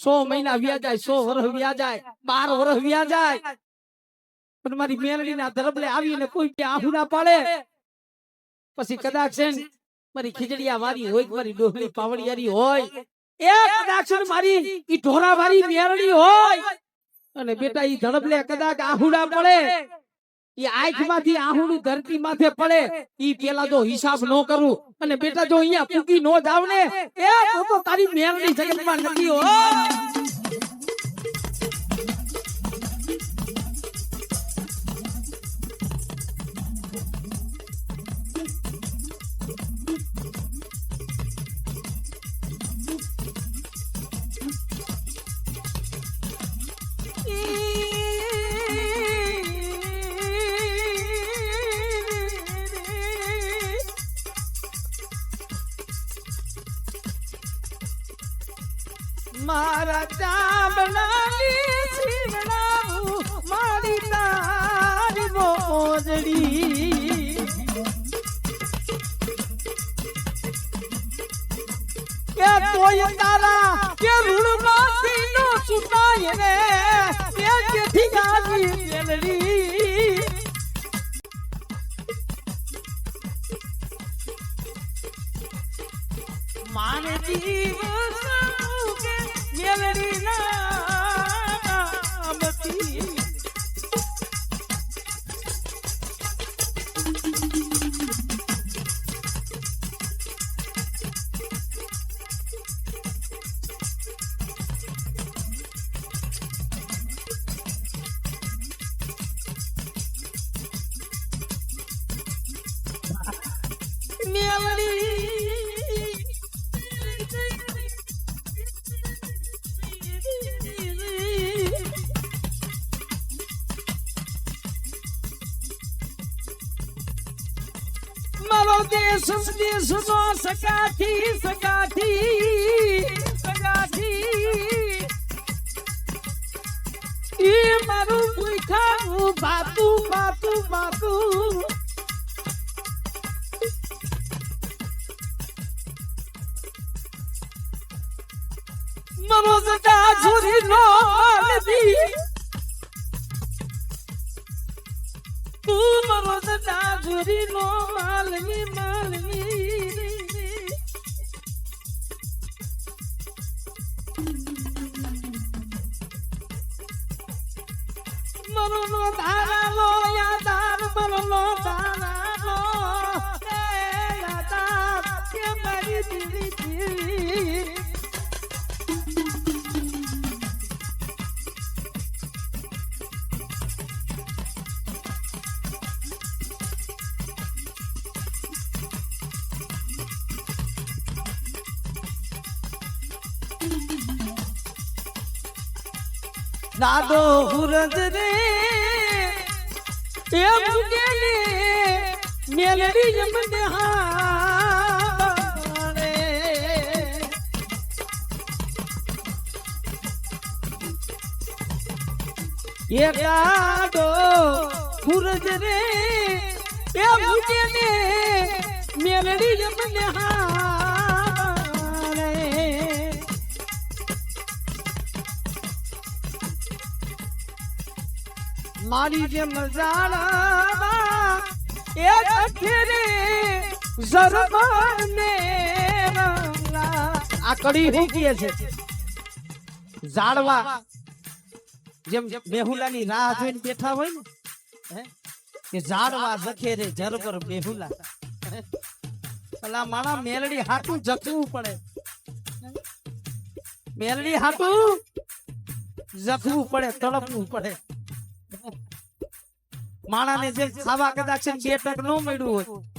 100 મહિના વ્યા જાય, 100 વર્ષ વ્યા જાય, 12 વર્ષ વ્યા જાય, પણ મારી મેલડી ના ધરબલે આવીને કોઈ કે આહુ ના પાડે, પછી કદાચ છે ને મારી ખીજડીયા વારી હોય, મારી ડોહલી પાવડિયારી હોય, એ કદાચ મારી ઈ ઢોરા વાળી મેલડી હોય, અને બેટા ઈ ધડબલે કદાચ આહુડા પડે, ઈ આંખમાંથી આહુડું ધરતી માથે પડે, ઈ પેલા જો હિસાબ નો કરું, અને બેટા જો અહીંયા પૂકી નો જાવ ને, એ તો તારી મેલડી જગતમાં નથી હો. મારા ચાંદલાની શિવડાવું મારી તારી મોજડી, કે કોઈ તારા કે રૂણમાંથી નો સુતાય રે, કે કેથી ગાલી મેલડી, મારે દિવસ મેલડી નામથી મેલડી મારો દેશ દેશ નો સગાથી સગાથી સગાથી, એ મારું ભૂખાનું બાતું બાતું બાતું, મારો સગા છોરી નો નથી, તું મારો સગા છોરી નો માલની માલની, મારો નો ધારા લો યાદાર, મારો નો ધારા લો યાદાર, કે મારી દીદી દીદી દાદો હુરજ રે એ મુગેલે મેલડી જમને હારે, એ દાદો હુરજ રે એ મુગેલે મેલડી જમને હારે, મારી જે મજાળા એ અખેરે ઝરબાને આ કડી હું કહે છે, ઝાડવા જેમ બેહુલાની રાહ જોઈને બેઠા હોય ને, કે ઝાડવા જખેરે ઝરબર બેહુલા, ભલા માણા મેલડી હાટું જખવું પડે, મેલડી હાટું જખવું પડે, તડપવું પડે, માણાને જે ખાવા કદાચ બે ટક ન મળ્યું હોય